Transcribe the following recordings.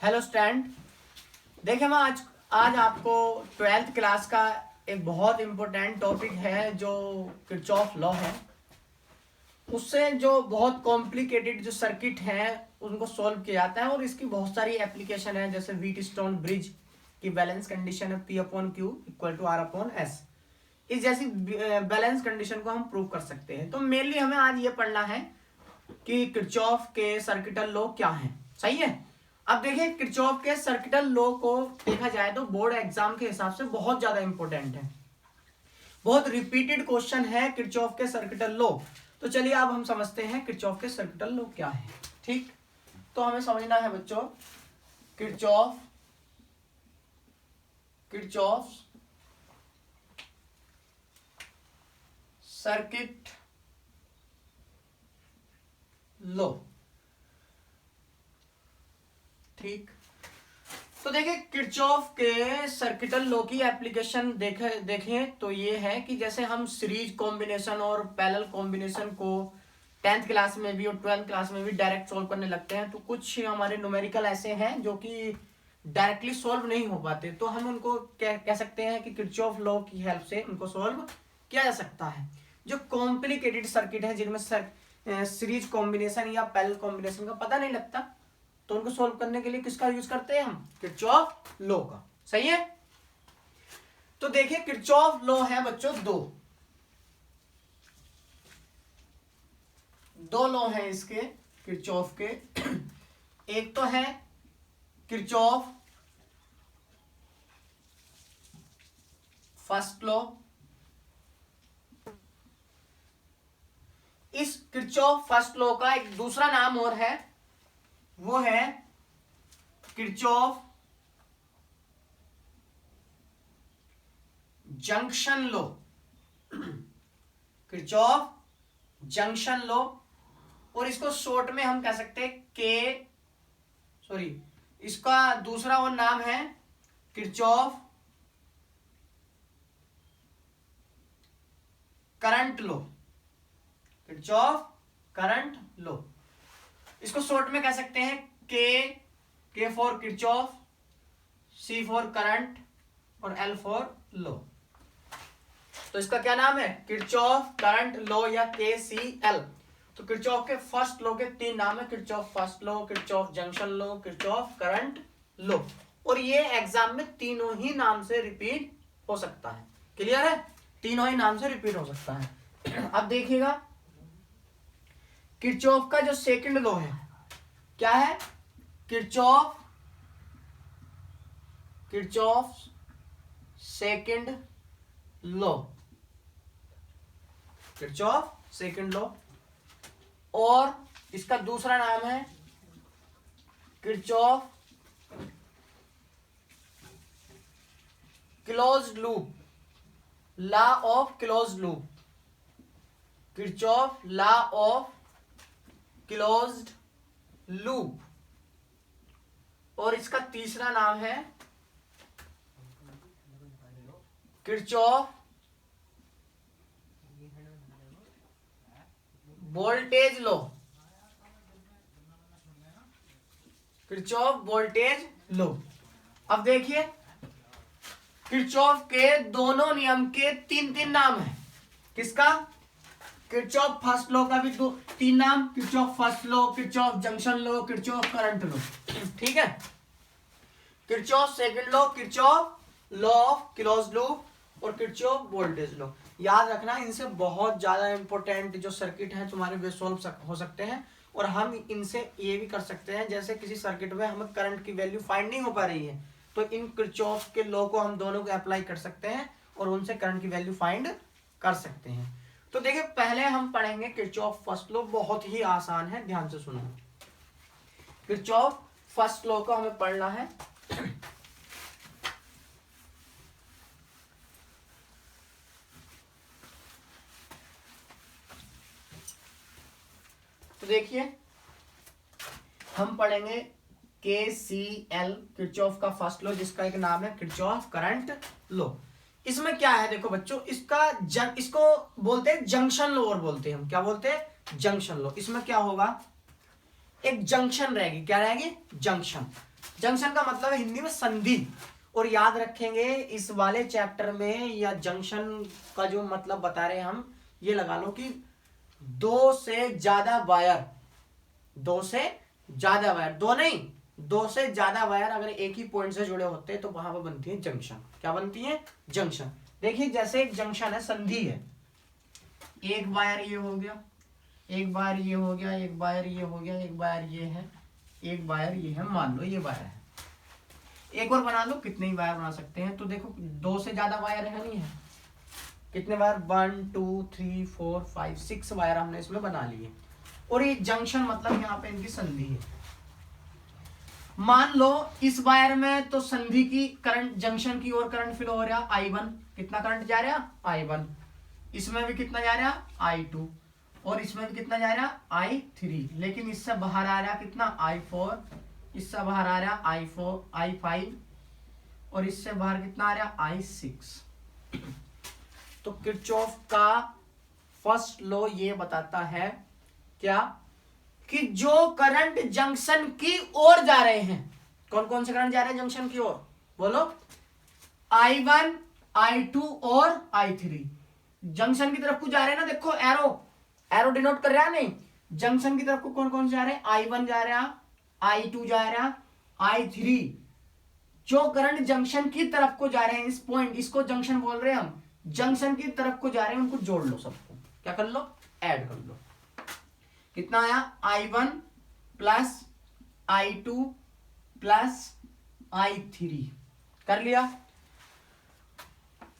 Hello student, देखिए मैं आज आपको 12th क्लास का एक बहुत इम्पोर्टेंट टॉपिक है जो किरचॉफ लॉ है। उससे जो बहुत कॉम्प्लिकेटेड जो सर्किट है उनको सॉल्व किया जाता है और इसकी बहुत सारी एप्लीकेशन है, जैसे व्हीटस्टोन ब्रिज की बैलेंस कंडीशन है P/Q = R/S। इस जैसी बैलेंस कंडीशन को हम प्रूव कर सकते हैं। तो मेनली हमें आज ये पढ़ना है कि किरचॉफ के सर्किटल लॉ क्या है। सही है। अब देखिए, किरचॉफ के सर्किटल लॉ को देखा जाए तो बोर्ड एग्जाम के हिसाब से बहुत ज्यादा इंपॉर्टेंट है, बहुत रिपीटेड क्वेश्चन है किरचॉफ के सर्किटल लॉ। तो चलिए अब हम समझते हैं किरचॉफ के सर्किटल लॉ क्या है। ठीक, तो हमें समझना है बच्चों किरचॉफ सर्किट लो। ठीक, तो देखिए किरचॉफ के सर्किटल लॉ की एप्लीकेशन देखें तो ये है कि जैसे हम सीरीज कॉम्बिनेशन और पैरेलल कॉम्बिनेशन को 10th क्लास में भी और 12th क्लास में भी डायरेक्ट सॉल्व करने लगते हैं, तो कुछ हमारे न्यूमेरिकल ऐसे हैं जो कि डायरेक्टली सॉल्व नहीं हो पाते, तो हम उनको कह सकते हैं कि किरचॉफ लॉ की हेल्प से उनको सॉल्व किया जा सकता है। जो कॉम्प्लिकेटेड सर्किट है जिनमें सीरीज कॉम्बिनेशन या पैरेलल कॉम्बिनेशन का पता नहीं लगता, तो उनको सॉल्व करने के लिए किसका यूज करते हैं हम? किरचॉफ लॉ का। सही है। तो देखिए किरचॉफ लॉ है बच्चों दो लॉ हैं इसके किरचॉफ के। एक तो है किरचॉफ फर्स्ट लॉ। इस किरचॉफ फर्स्ट लॉ का एक दूसरा नाम और है, वो है Kirchhoff junction law. Kirchhoff junction law, और इसको शॉर्ट में हम कह सकते हैं इसका दूसरा और नाम है Kirchhoff current law. Kirchhoff current law, इसको शॉर्ट में कह सकते हैं K for Kirchhoff, C for current और एल फॉर लॉ। तो इसका क्या नाम है? किरचॉफ करंट लॉ या KCL। तो किरचॉफ के फर्स्ट लॉ के 3 नाम है, Kirchhoff first law, Kirchhoff junction law, Kirchhoff current law. और ये एग्जाम में तीनों ही नाम से रिपीट हो सकता है। क्लियर है? तीनों ही नाम से रिपीट हो सकता है। अब देखिएगा किरचॉफ का जो सेकंड लॉ है क्या है? Kirchhoff second law. Kirchhoff second law, और इसका दूसरा नाम है Kirchhoff closed loop, law of closed loop. Kirchhoff law of closed loop, और इसका तीसरा नाम है Kirchhoff voltage law. Kirchhoff voltage law. अब देखिए किरचॉफ के दोनों नियम के 3 नाम है। किसका? किरचॉफ फर्स्ट लॉ का भी 3 नाम, Kirchhoff first law, Kirchhoff junction law, Kirchhoff current law. ठीक है। Kirchhoff second law, Kirchhoff law of closed loop और किरचॉफ वोल्टेज लॉ। याद रखना, इनसे बहुत ज्यादा इंपॉर्टेंट जो सर्किट है तुम्हारे वे सॉल्व हो सकते हैं, और हम इनसे ये भी कर सकते हैं जैसे किसी सर्किट में हमें करंट की वैल्यू फाइंड नहीं हो पा रही है, तो इन किरचॉफ के लॉ को हम दोनों को अप्लाई कर सकते हैं और उनसे करंट की वैल्यू फाइंड कर सकते हैं। तो देखिए पहले हम पढ़ेंगे किरचॉफ फर्स्ट लॉ। बहुत ही आसान है, ध्यान से सुनो। किरचॉफ फर्स्ट लॉ को हमें पढ़ना है। तो देखिए हम पढ़ेंगे KCL, किरचॉफ का फर्स्ट लॉ, जिसका एक नाम है किरचॉफ करंट लॉ। इसमें क्या है देखो बच्चों, इसको बोलते हैं जंक्शन लॉ, और बोलते हैं हम क्या बोलते हैं? Junction law. इसमें क्या होगा? एक जंक्शन रहेगी, क्या रहेगी? जंक्शन। जंक्शन का मतलब है हिंदी में संधि। और याद रखेंगे इस वाले चैप्टर में या जंक्शन का जो मतलब बता रहे हैं हम, ये लगा लो कि दो से ज्यादा वायर, दो नहीं, दो से ज्यादा वायर अगर एक ही पॉइंट से जुड़े होते हैं तो वहां पर बनती है जंक्शन। क्या बनती है? जंक्शन। देखिए जैसे एक जंक्शन है, संधि है, एक वायर ये हो गया, एक वायर ये हो गया, एक वायर ये हो गया, एक वायर ये है, एक वायर ये है, मान लो ये वायर है, एक और बना लो, कितने ही वायर बना सकते हैं। तो देखो दो से ज्यादा वायर है, नहीं है, कितने वायर, 1 2 3 4 5 6 वायर हमने इसमें बना लिए। और ये जंक्शन मतलब यहाँ पे इनकी संधि है। मान लो इस वायर में तो संधि की करंट, जंक्शन की ओर करंट फ्लो हो रहा I1, कितना करंट जा रहा I1, इसमें भी कितना जा रहा I2, और इसमें भी कितना जा रहा I3, लेकिन इससे बाहर आ रहा कितना I4, इससे बाहर आ रहा I5, और इससे बाहर कितना आ रहा I6। तो किरचॉफ का फर्स्ट लॉ ये बताता है क्या, कि जो करंट जंक्शन की ओर जा रहे हैं, कौन कौन से करंट जा रहे हैं जंक्शन की ओर, बोलो, I1, I2 और I3 जंक्शन की तरफ को जा रहे हैं ना। देखो एरो डिनोट कर रहा है, नहीं, जंक्शन की तरफ को कौन कौन से जा रहे हैं, I1 जा रहा, I2 जा रहा, I3। जो करंट जंक्शन की तरफ को जा रहे हैं, इस पॉइंट, इसको जंक्शन बोल रहे हैं हम, जंक्शन की तरफ को जा रहे हैं, उनको जोड़ लो, सबको क्या कर लो, ऐड कर लो। कितना आया, I1 plus I2 plus I3, कर लिया।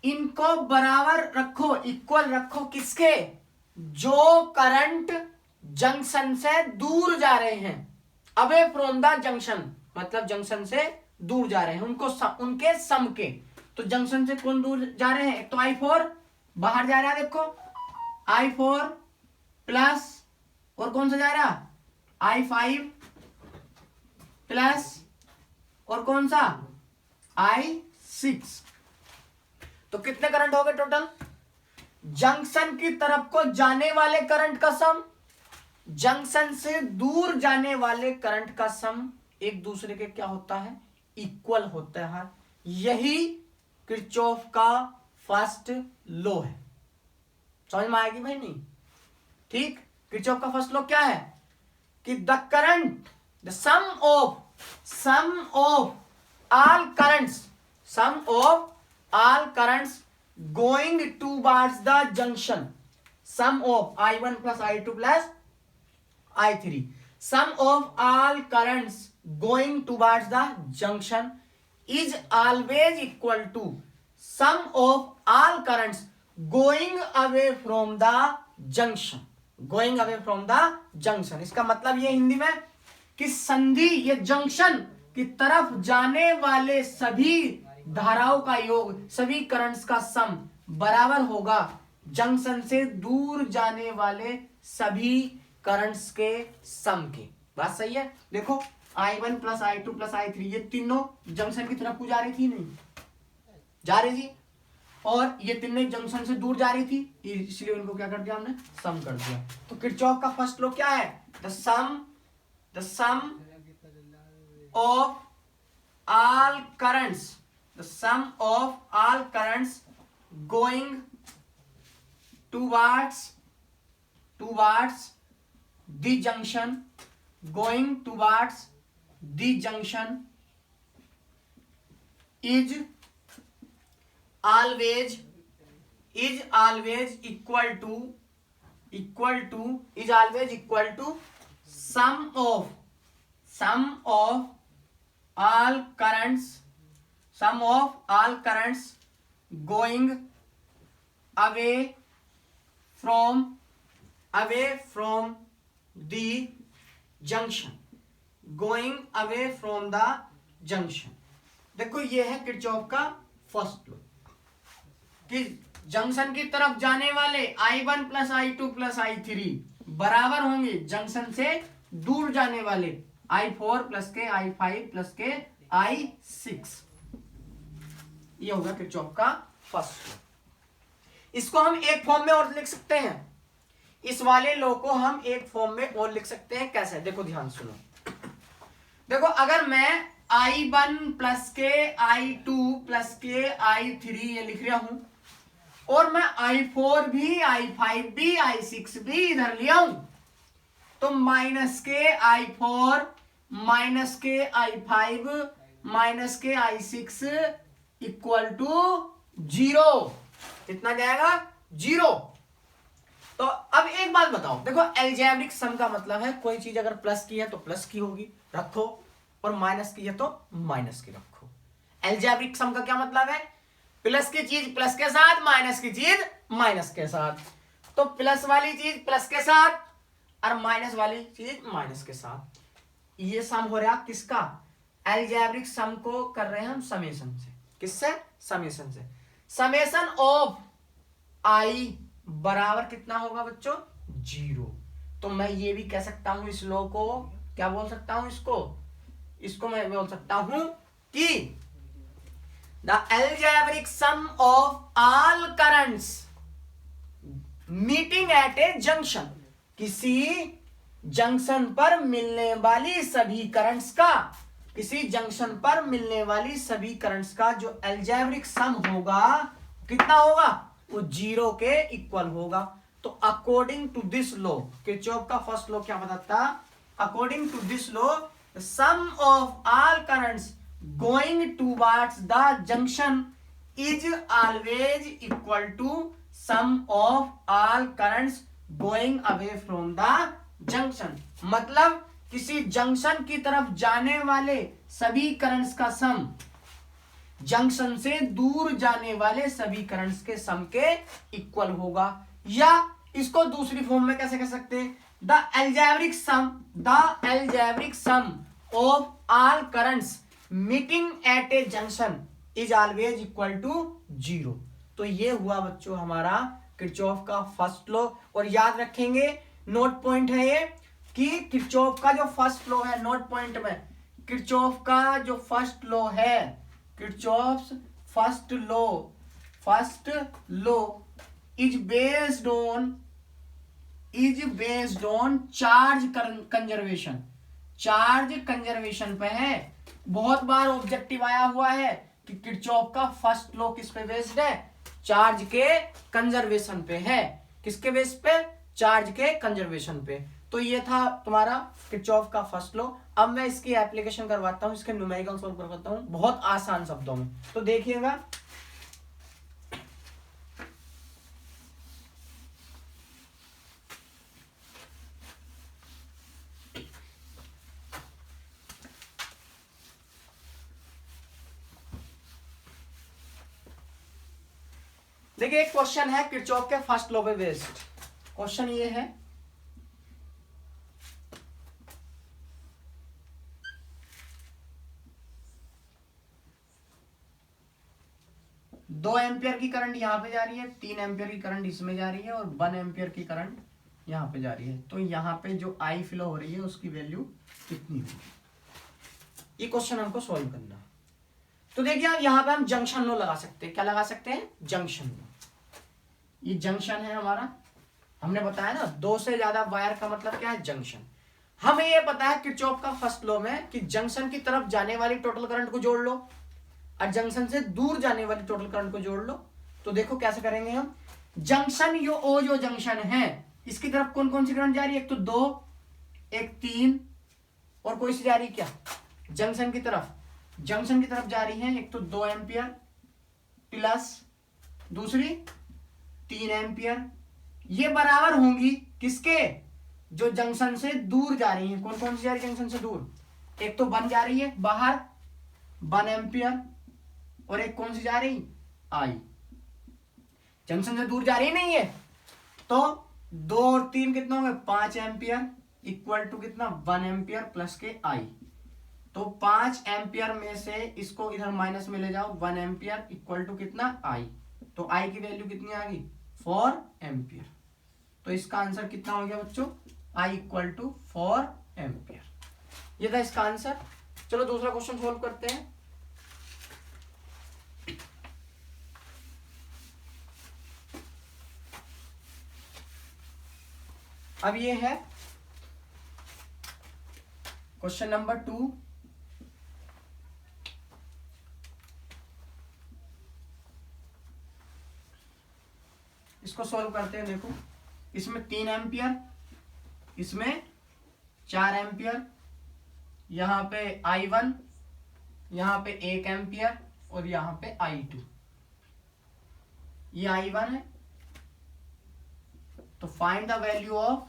इनको बराबर रखो, इक्वल रखो, किसके, जो करंट जंक्शन से दूर जा रहे हैं, अवे फ्रॉम द जंक्शन, मतलब जंक्शन से दूर जा रहे हैं, उनको उनके सम के। तो जंक्शन से कौन दूर जा रहे हैं, एक तो I4 बाहर जा रहा है, देखो I4 प्लस, और कौन सा जा रहा I5 प्लस, और कौन सा I6। तो कितने करंट हो गए टोटल, जंक्शन की तरफ को जाने वाले करंट का सम, जंक्शन से दूर जाने वाले करंट का सम एक दूसरे के क्या होता है, इक्वल होता है। यही किरचॉफ का फर्स्ट लॉ है। समझ में आएगी भाई, नहीं, ठीक। किरचॉफ का फर्स्ट लॉ क्या है, कि the current, the sum of all currents going towards the junction, sum of I1 plus I2 plus I3, sum of all currents going towards the junction is always equal to sum of all currents going away from the junction, going away from the junction। इसका मतलब ये हिंदी में कि संधि, ये junction की तरफ जाने वाले सभी धाराओं का योग, सभी करंट्स का सम बराबर होगा जंक्शन से दूर जाने वाले सभी करंट्स के सम के। बात सही है। देखो I1 plus I2 plus I3 ये तीनों जंक्शन की तरफ को जा रही थी, नहीं जा रही थी, और ये तीनों जंक्शन से दूर जा रही थी, इसलिए उनको क्या कर दिया हमने, सम कर दिया। तो किरचॉफ का फर्स्ट लॉ क्या है, the sum of all currents going towards the junction, going towards the junction is always equal to sum of all currents going away from the junction, going away from the junction। देखो ये है Kirchhoff का first law, कि junction की तरफ जाने वाले I1 plus I2 plus I3 बराबर होंगे जंक्शन से दूर जाने वाले I4 प्लस के, I5 प्लस के, I6। ये होगा किरचॉफ का फर्स्ट लॉ। इसको हम एक फॉर्म में और लिख सकते हैं, इस वाले लॉ को हम एक फॉर्म में और लिख सकते हैं। कैसे, देखो ध्यान सुनो। देखो अगर मैं I1 प्लस के I2 प्लस के I3 ये लिख रहा हूं, और मैं I4 भी I5 भी I6 भी इधर लिया हूं, तो माइनस के I4 माइनस के I5 माइनस के I6 इक्वल टू 0। कितना जाएगा? 0। तो अब एक बात बताओ, देखो एल्जेब्रिक सम का मतलब है कोई चीज अगर प्लस की है तो प्लस की होगी, रखो, और माइनस की है तो माइनस की रखो। एल्जेब्रिक सम का क्या मतलब है? प्लस की चीज प्लस के साथ, माइनस की चीज माइनस के साथ। तो प्लस वाली चीज प्लस के साथ और माइनस वाली चीज माइनस के साथ। ये सम हो रहा किसका? एल्जेब्रिक सम को कर रहे हैं हम समेशन से। किससे? समेशन से। समेशन ऑफ आई बराबर कितना होगा बच्चों? 0। तो मैं ये भी कह सकता हूं, इस लॉ को क्या बोल सकता हूं? इसको मैं बोल सकता हूं कि the algebraic sum of all currents meeting at a junction, किसी जंक्शन पर मिलने वाली सभी करंट्स का, किसी जंक्शन पर मिलने वाली सभी करंट्स का जो एल्जेब्रिक सम होगा कितना होगा? वो 0 के इक्वल होगा। तो according to this law, Kirchhoff का फर्स्ट लॉ क्या बताता? According to this law sum of all currents going towards the junction is always equal to sum of all currents going away from the junction. मतलब किसी junction की तरफ जाने वाले सभी करंट्स का सम जंक्शन से दूर जाने वाले सभी करंट्स के सम के इक्वल होगा। या इसको दूसरी फॉर्म में कैसे कह सकते हैं? The algebraic sum of all currents meeting at a junction is always equal to 0। तो ये हुआ बच्चों हमारा किरचॉफ का फर्स्ट लॉ। और याद रखेंगे, नोट पॉइंट है ये कि किरचॉफ का जो फर्स्ट लॉ है, नोट पॉइंट में किरचॉफ का जो फर्स्ट लॉ है, Kirchhoff's first law is based on charge conservation. Charge conservation पे है। बहुत बार ऑब्जेक्टिव आया हुआ है कि किरचॉफ का फर्स्ट लॉ किस पे बेस्ड है? चार्ज के कंजर्वेशन पे है। किसके बेस पे? चार्ज के कंजर्वेशन पे। तो ये था तुम्हारा किरचॉफ का फर्स्ट लॉ। अब मैं इसकी एप्लीकेशन करवाता हूं, इसके न्यूमेरिकल सॉल्व करवाता हूं बहुत आसान शब्दों में। तो देखिएगा, देखिए एक क्वेश्चन है किरचॉफ के फर्स्ट लॉ पे बेस्ड। क्वेश्चन ये है, दो एम्पियर की करंट यहां पे जा रही है, 3 एम्पियर की करंट इसमें जा रही है और 1 एम्पियर की करंट यहां पे जा रही है। तो यहां पे जो आई फ्लो हो रही है उसकी वैल्यू कितनी होगी? ये क्वेश्चन हमको सॉल्व करना है। तो देखिए आप यहां पे हम जंक्शन लो लगा सकते हैं। क्या लगा सकते हैं? जंक्शन लो। ये जंक्शन है हमारा, हमने बताया ना, 2 से ज्यादा वायर का मतलब क्या है? जंक्शन। हमें ये पता है किरचॉफ का फर्स्ट लॉ में कि जंक्शन की तरफ जाने वाली टोटल करंट को जोड़ लो और जंक्शन से दूर जाने वाली टोटल करंट को जोड़ लो। तो देखो कैसे करेंगे हम। जंक्शन जो जंक्शन है इसकी तरफ कौन कौन सी करंट जा रही है? एक तो 2, एक 3 और कोई सी जा रही है क्या? जंक्शन की तरफ जा रही है एक तो 2 एम्पियर प्लस दूसरी 3 एम्पियर। ये बराबर होंगी किसके? जो जंक्शन से दूर जा रही है। कौन कौन सी जा रही है जंक्शन से दूर? एक तो 1 जा रही है बाहर 1 एम्पियर, और एक कौन सी जा रही? आई। जंक्शन से दूर जा रही नहीं है, तो 2 और 3 कितना होंगे? 5 एम्पियर इक्वल टू कितना? 1 एम्पियर प्लस के आई। तो 5 एम्पियर में से इसको इधर माइनस में ले जाओ, 1 एम्पियर इक्वल टू कितना? आई। तो आई की वैल्यू कितनी आ गई? 4 एम्पियर। तो इसका आंसर कितना हो गया बच्चों? I equal to 4 ampere. ये था इसका आंसर। चलो दूसरा क्वेश्चन सोल्व करते हैं। अब ये है क्वेश्चन नंबर 2। इसको सॉल्व करते हैं। देखो इसमें 3 एम्पियर, इसमें 4 एम्पियर, यहाँ पे I1, यहाँ पे 1 एम्पियर और यहाँ पे I2। ये I1 है, तो find the value of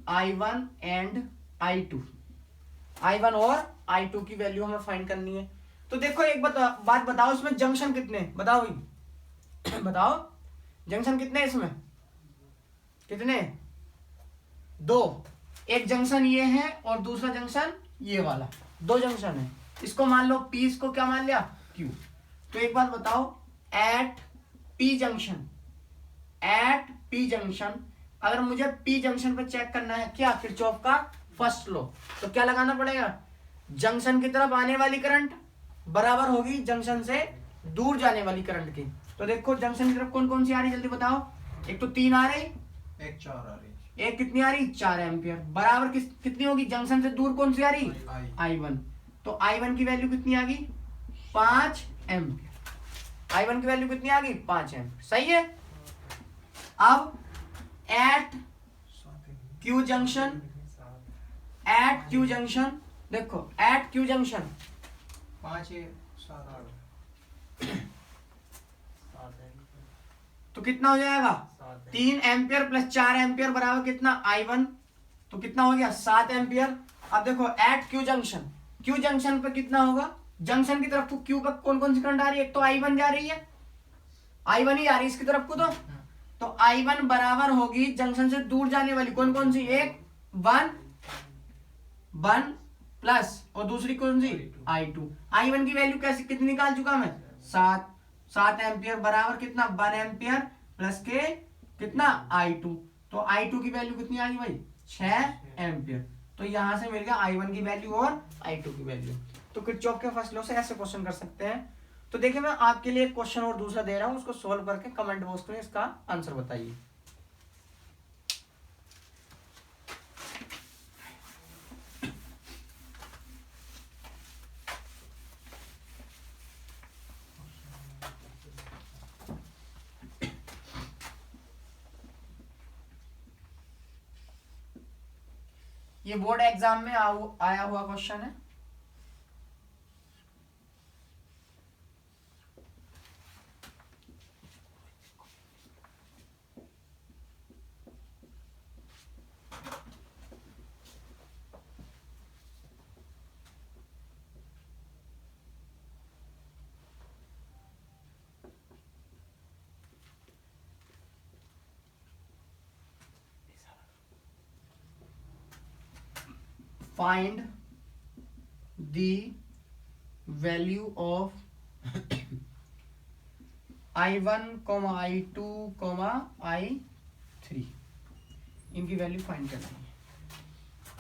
I1 and I2। I1 और I2 की वैल्यू हमें फाइंड करनी है। तो देखो एक बात बताओ, इसमें जंक्शन कितने, बताओ भाई बताओ, जंक्शन कितने इसमें, कितने, 2। एक जंक्शन ये है और दूसरा जंक्शन ये वाला, 2 जंक्शन है। इसको मान लो P, इसको क्या मान लिया, Q। तो एक बात बताओ, एट P जंक्शन अगर मुझे P जंक्शन पे चेक करना है क्या, किरचॉफ का फर्स्ट लॉ, तो क्या लगाना पड़ेगा, जंक्शन की तरफ आने वाली करंट बराबर होगी जंक्शन से दूर जाने वाली करंट की। तो देखो जंक्शन की तरफ कौन कौन सी आ रही, जल्दी बताओ। एक तो 3 आ रही, एक 4 आ रही, एक कितनी आ रही, 4 एम्पियर, बराबर कितनी होगी, जंक्शन से दूर कौन सी आ रही, I1। तो I1 की वैल्यू कितनी आ गई, 5 एम्पियर। I1 की वैल्यू कितनी आ गई, 5 एम्पियर। सही है। अब एट Q जंक्शन, देखो एट Q जंक्शन 5 7 8 तो कितना हो जाएगा, 3 एम्पियर प्लस 4 एम्पियर बराबर कितना, I1। तो कितना हो गया, 7 एम्पियर। अब देखो एट Q जंक्शन पे कितना होगा, जंक्शन की तरफ को Q पर कौन कौन सी करंट आ रही है, एक तो I1 जा रही है, I1 ही आ रही है इसकी तरफ को। तो I1 बराबर होगी जंक्शन से दूर जाने वाली कौन कौन सी, एक 1 प्लस और दूसरी कौन सी, I2। I1 की वैल्यू कैसे कितनी निकाल चुका मैं, 7 एम्पियर बराबर कितना, 1 एम्पियर प्लस के कितना, I2। तो I2 की वैल्यू कितनी आ गई भाई, 6 एम्पियर। तो यहां से मिल गया I1 की वैल्यू और I2 की वैल्यू। तो किरचॉफ के फर्स्ट लॉ से ऐसे क्वेश्चन कर सकते हैं। तो देखिए मैं आपके लिए एक क्वेश्चन और दूसरा दे रहा हूं, उसको सोल्व करके कमेंट बॉक्स में इसका आंसर बताइए। ये बोर्ड एग्जाम में आया हुआ क्वेश्चन है। Find the value of I1, I2, I3। इनकी वैल्यू फाइंड करनी है।